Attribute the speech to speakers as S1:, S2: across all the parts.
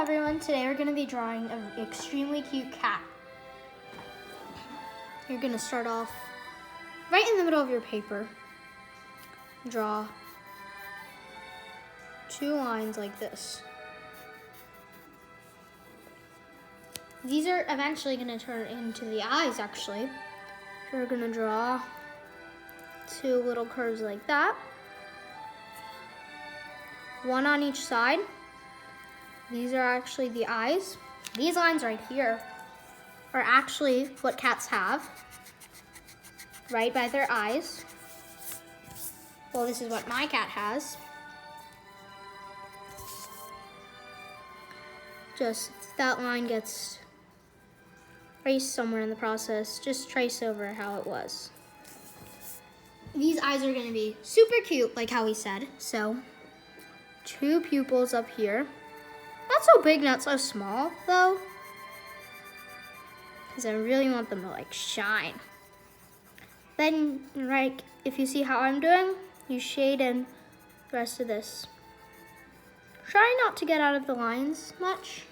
S1: everyone, today we're going to be drawing an extremely cute cat. You're going to start off right in the middle of your paper. Draw 2 lines like this. These are eventually going to turn into the eyes actually. So we're going to draw 2 little curves like that. 1 on each side. These are actually the eyes. These lines right here are actually what cats have, right by their eyes. Well, this is what my cat has. Just that line gets traced somewhere in the process. Just trace over how it was. These eyes are gonna be super cute, like how we said. So, 2 pupils up here. Not so big, not so small, though. Because I really want them to, like, shine. Then, right, if you see how I'm doing, you shade in the rest of this. Try not to get out of the lines much.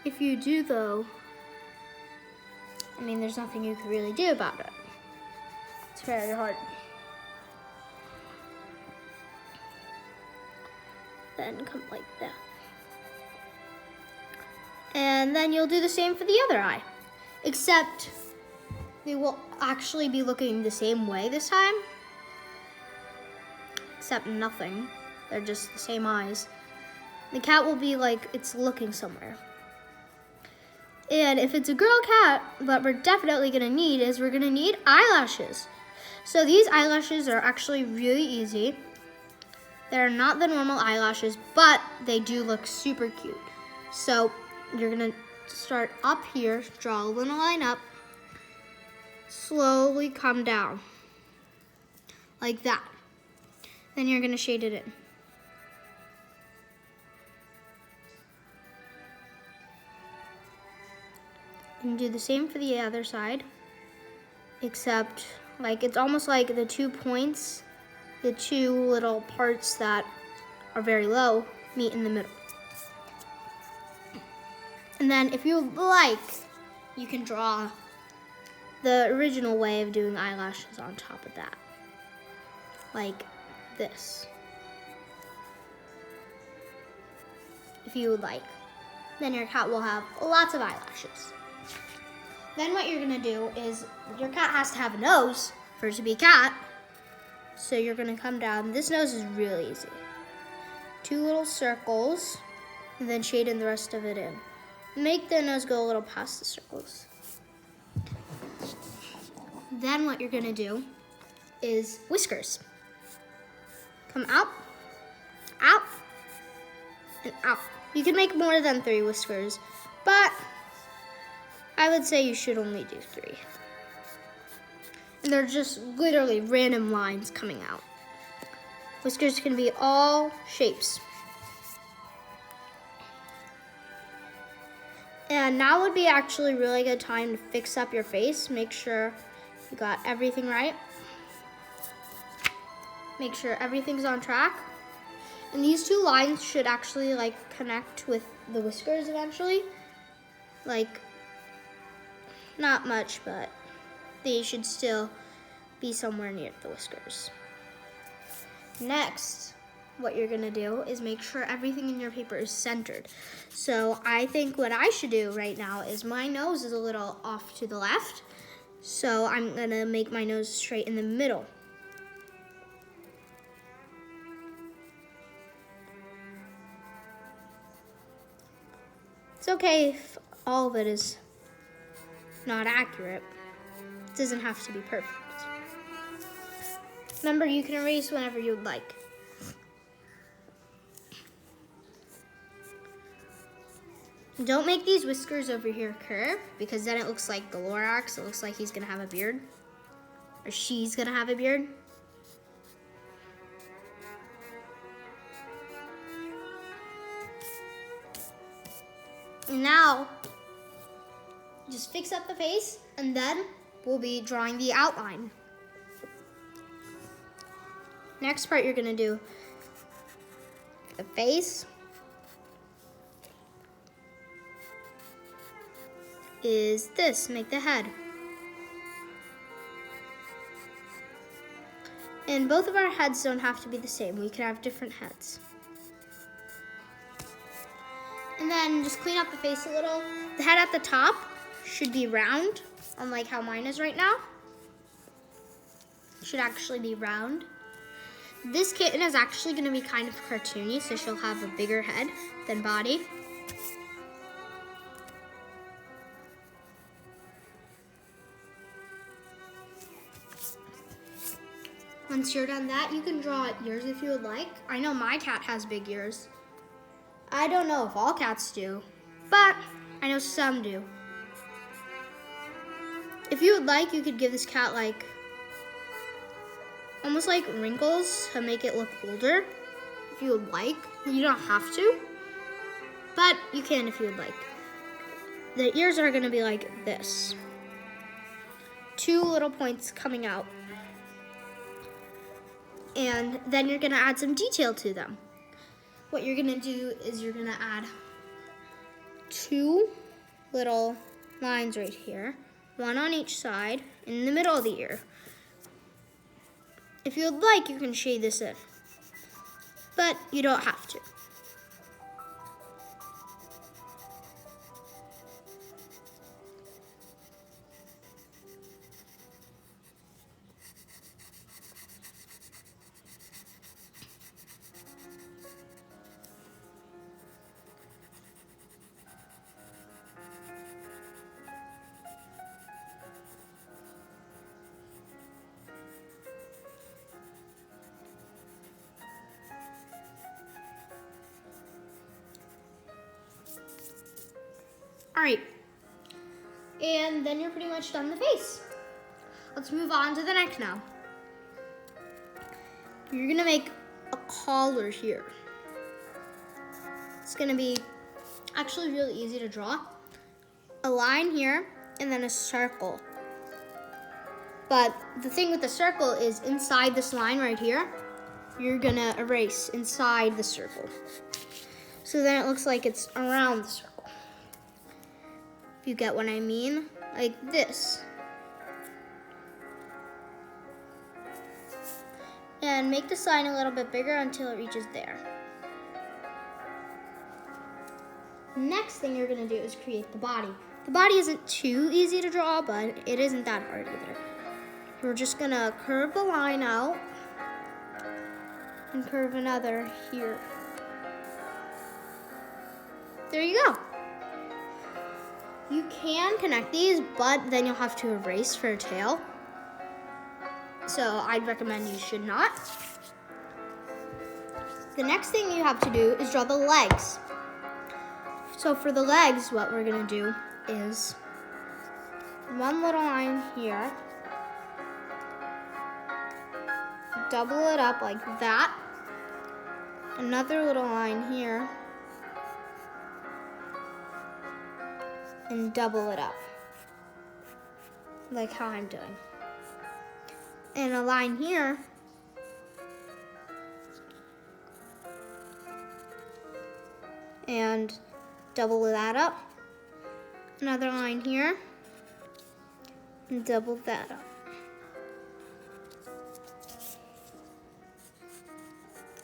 S1: If you do, though, I mean, there's nothing you can really do about it. It's very hard. Then come like that. And then you'll do the same for the other eye, except they will actually be looking the same way this time, except nothing. They're just the same eyes. The cat will be like it's looking somewhere. And if it's a girl cat, what we're definitely gonna need is we're gonna need eyelashes. So these eyelashes are actually really easy. They're not the normal eyelashes, but they do look super cute. So you're gonna start up here, draw a little line up, slowly come down, like that. Then you're gonna shade it in. And do the same for the other side, except like it's almost like the 2 points, the 2 little parts that are very low meet in the middle. And then if you like, you can draw the original way of doing eyelashes on top of that. Like this. If you would like. Then your cat will have lots of eyelashes. Then what you're gonna do is, your cat has to have a nose for it to be a cat. So you're gonna come down. This nose is really easy. 2 little circles, and then shade in the rest of it in. Make the nose go a little past the circles. Then what you're gonna do is whiskers. Come out, out, and out. You can make more than 3 whiskers, but I would say you should only do 3. And they're just literally random lines coming out. Whiskers can be all shapes. And now would be actually a really good time to fix up your face. Make sure you got everything right. Make sure everything's on track. And these 2 lines should actually like connect with the whiskers eventually. Like, not much, but they should still be somewhere near the whiskers. Next, what you're gonna do is make sure everything in your paper is centered. So I think what I should do right now is my nose is a little off to the left. So I'm gonna make my nose straight in the middle. It's okay if all of it is not accurate. It doesn't have to be perfect. Remember, you can erase whenever you'd like. Don't make these whiskers over here curve, because then it looks like the Lorax. It looks like he's gonna have a beard, or she's gonna have a beard. And now, just fix up the face, and then we'll be drawing the outline. Next part, you're gonna do the face, is this, make the head. And both of our heads don't have to be the same. We can have different heads. And then just clean up the face a little. The head at the top should be round, unlike how mine is right now. It should actually be round. This kitten is actually gonna be kind of cartoony, so she'll have a bigger head than body. Once you're done that, you can draw ears if you would like. I know my cat has big ears. I don't know if all cats do, but I know some do. If you would like, you could give this cat like, almost like wrinkles to make it look older. If you would like, you don't have to, but you can if you would like. The ears are gonna be like this. 2 little points coming out. And then you're gonna add some detail to them. What you're gonna do is you're gonna add 2 little lines right here, 1 on each side, in the middle of the ear. If you would like, you can shade this in, but you don't have to. All right, and then you're pretty much done the face. Let's move on to the neck now. You're gonna make a collar here. It's gonna be actually really easy to draw. A line here, and then a circle. But the thing with the circle is inside this line right here, you're gonna erase inside the circle. So then it looks like it's around the circle. You get what I mean? Like this. And make the sign a little bit bigger until it reaches there. Next thing you're gonna do is create the body. The body isn't too easy to draw, but it isn't that hard either. We're just gonna curve the line out and curve another here. There you go. You can connect these, but then you'll have to erase for a tail. So I'd recommend you should not. The next thing you have to do is draw the legs. So for the legs, what we're gonna do is 1 little line here, double it up like that, another little line here, and double it up, like how I'm doing. And a line here, and double that up. Another line here, and double that up.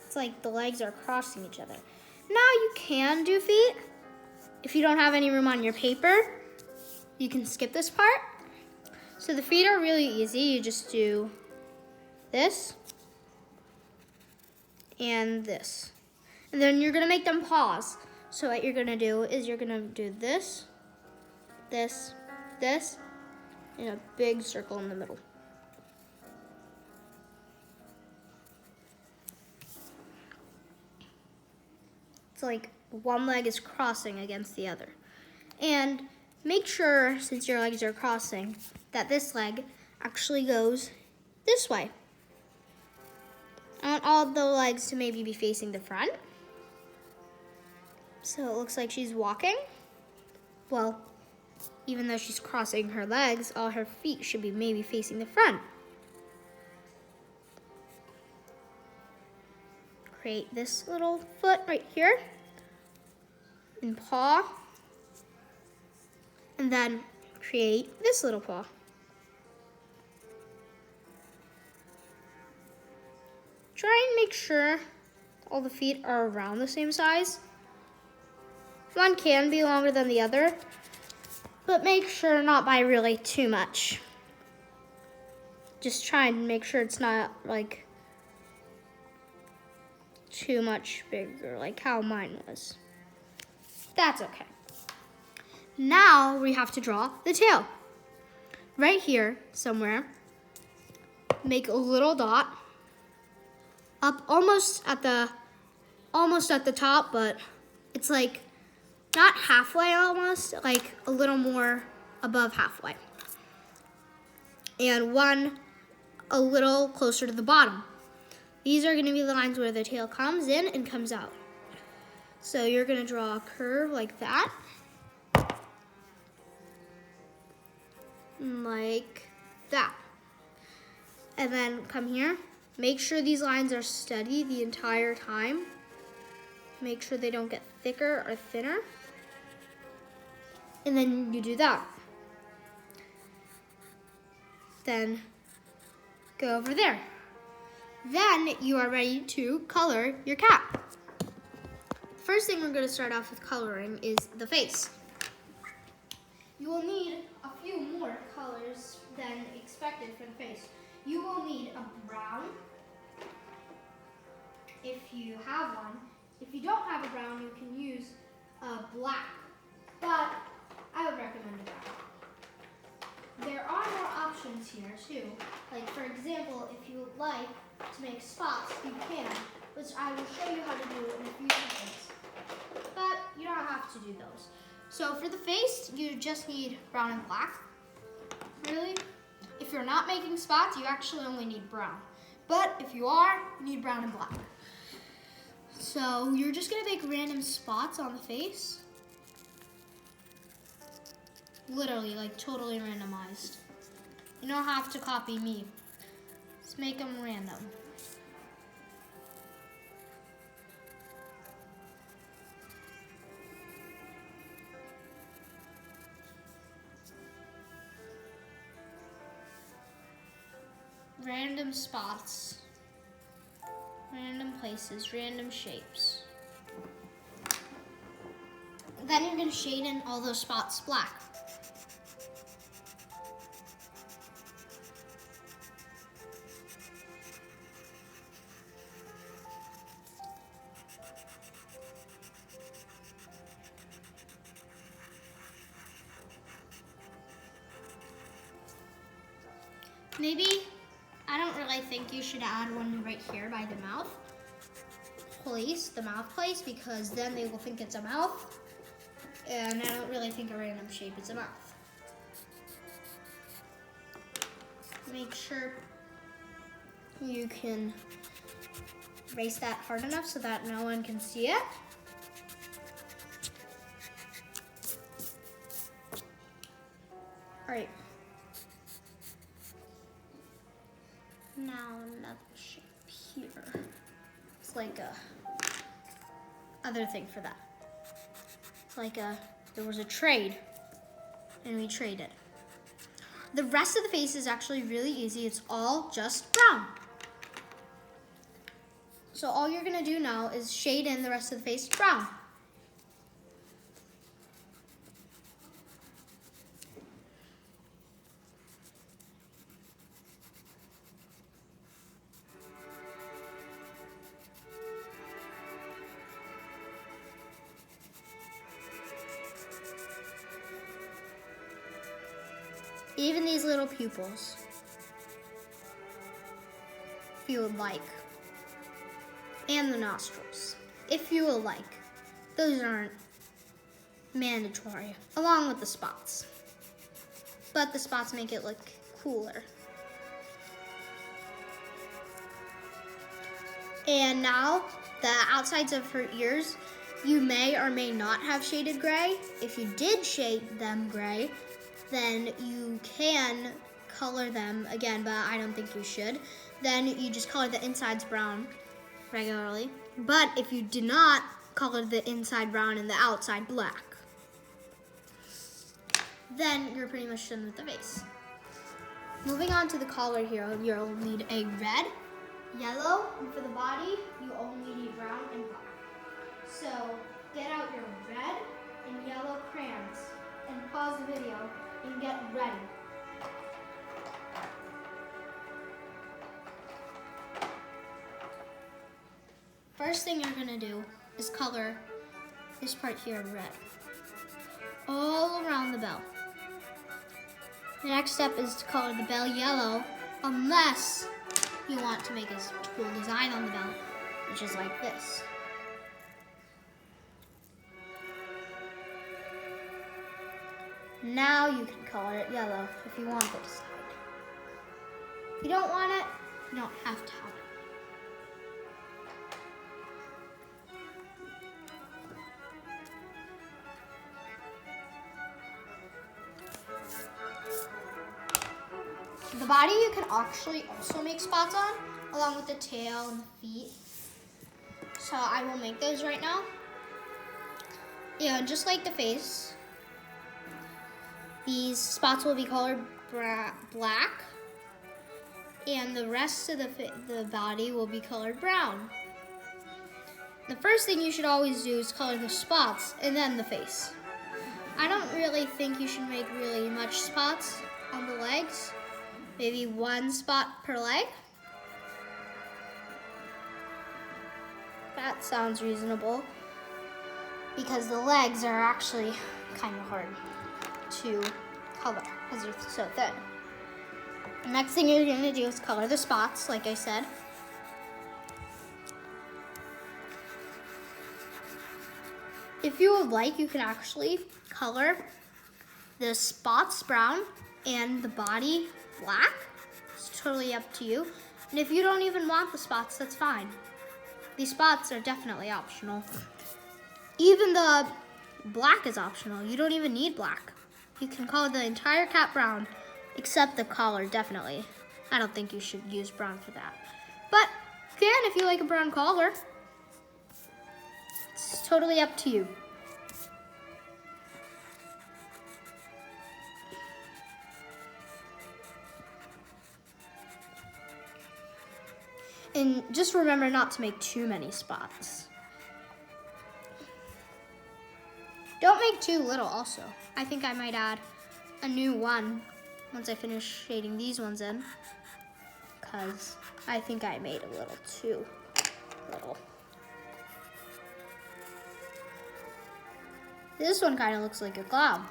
S1: It's like the legs are crossing each other. Now you can do feet. If you don't have any room on your paper, you can skip this part. So the feet are really easy. You just do this and this. And then you're gonna make them paws. So what you're gonna do is you're gonna do this, this, this, and a big circle in the middle. It's like one leg is crossing against the other. And make sure, since your legs are crossing, that this leg actually goes this way. I want all the legs to maybe be facing the front. So it looks like she's walking. Well, even though she's crossing her legs, all her feet should be maybe facing the front. Create this little foot right here. And paw, and then create this little paw. Try and make sure all the feet are around the same size. One can be longer than the other, but make sure not by really too much. Just try and make sure it's not like too much bigger, like how mine was. That's okay. Now we have to draw the tail. Right here somewhere, make a little dot up almost at the top, but it's like not halfway almost, like a little more above halfway. And one a little closer to the bottom. These are gonna be the lines where the tail comes in and comes out. So you're gonna draw a curve like that. Like that. And then come here. Make sure these lines are steady the entire time. Make sure they don't get thicker or thinner. And then you do that. Then go over there. Then you are ready to color your cat. First thing we're going to start off with coloring is the face. You will need a few more colors than expected for the face. You will need a brown, if you have one. If you don't have a brown, you can use a black, but I would recommend a brown. There are more options here too. Like for example, if you would like to make spots, you can, which I will show you how to do in a few seconds. But you don't have to do those. So for the face, you just need brown and black. Really? If you're not making spots, you actually only need brown. But if you are, you need brown and black. So you're just gonna make random spots on the face. Literally, like totally randomized. You don't have to copy me. Just make them random. Random spots, random places, random shapes. Then you're going to shade in all those spots black. Maybe, I don't really think you should add one right here by the mouth place, because then they will think it's a mouth, and I don't really think a random shape is a mouth. Make sure you can erase that hard enough so that no one can see it. All right. Now another shape here. It's like a other thing for that. It's like there was a trade and we traded. The rest of the face is actually really easy. It's all just brown. So all you're gonna do now is shade in the rest of the face brown. Even these little pupils, if you would like, and the nostrils, if you would like. Those aren't mandatory, along with the spots. But the spots make it look cooler. And now, the outsides of her ears, you may or may not have shaded gray. If you did shade them gray, then you can color them again, but I don't think you should. Then you just color the insides brown regularly. But if you did not color the inside brown and the outside black, then you're pretty much done with the face. Moving on to the collar here, you'll need a red, yellow, and for the body, you only need brown and black. So get out your red and yellow crayons and pause the video and get ready. First thing you're gonna do is color this part here red, all around the bell. The next step is to color the bell yellow, unless you want to make a cool design on the bell, which is like this. Now you can color it yellow if you want this side. If you don't want it, you don't have to have it. The body you can actually also make spots on, along with the tail and the feet. So I will make those right now. Yeah, just like the face, these spots will be colored black, and the rest of the body will be colored brown. The first thing you should always do is color the spots and then the face. I don't really think you should make really much spots on the legs. Maybe one spot per leg. That sounds reasonable because the legs are actually kind of hard to color because they're so thin. The next thing you're going to do is color the spots, like I said. If you would like, you can actually color the spots brown and the body black. It's totally up to you. And if you don't even want the spots, that's fine. These spots are definitely optional. Even the black is optional. You don't even need black. You can color the entire cat brown, except the collar, definitely. I don't think you should use brown for that. But you can if you like a brown collar. It's totally up to you. And just remember not to make too many spots. Don't make too little also. I think I might add a new one once I finish shading these ones in, because I think I made a little too little. This one kind of looks like a cloud.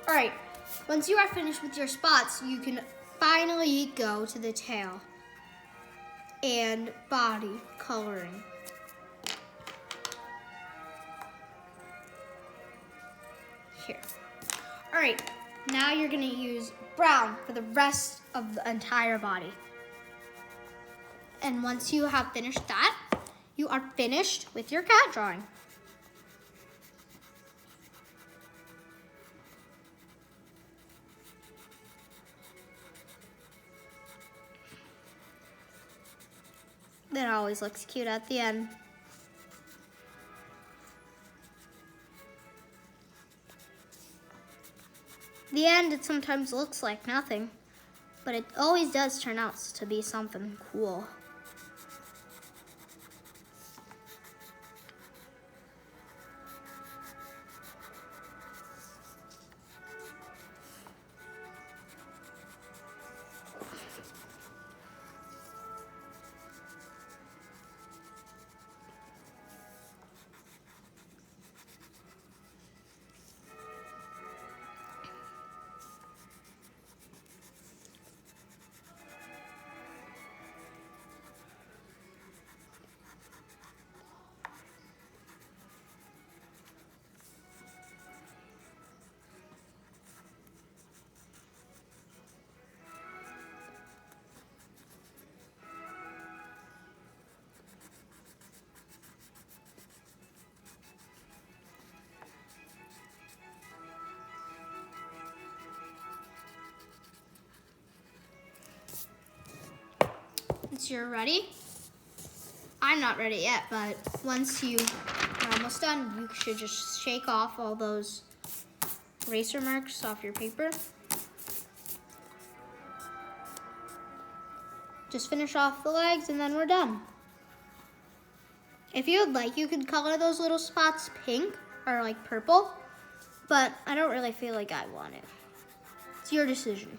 S1: All right, once you are finished with your spots, you can finally go to the tail and body coloring. Here. All right, now you're gonna use brown for the rest of the entire body. And once you have finished that, you are finished with your cat drawing. That always looks cute at the end. The end, it sometimes looks like nothing, but it always does turn out to be something cool. once you're ready, I'm not ready yet, but once you're almost done, you should just shake off all those eraser marks off your paper. Just finish off the legs and then we're done. If you would like, you could color those little spots pink or like purple, but I don't really feel like I want it. It's your decision.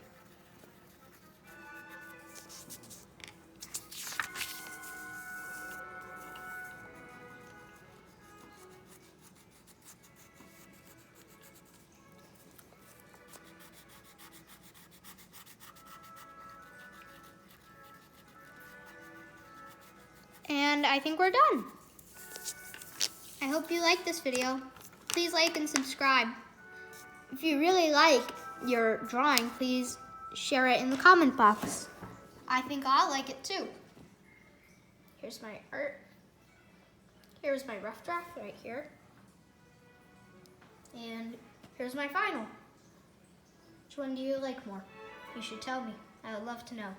S1: And I think we're done. I hope you liked this video. Please like and subscribe. If you really like your drawing, please share it in the comment box. I think I'll like it too. Here's my art. Here's my rough draft right here. And here's my final. Which one do you like more? You should tell me. I would love to know.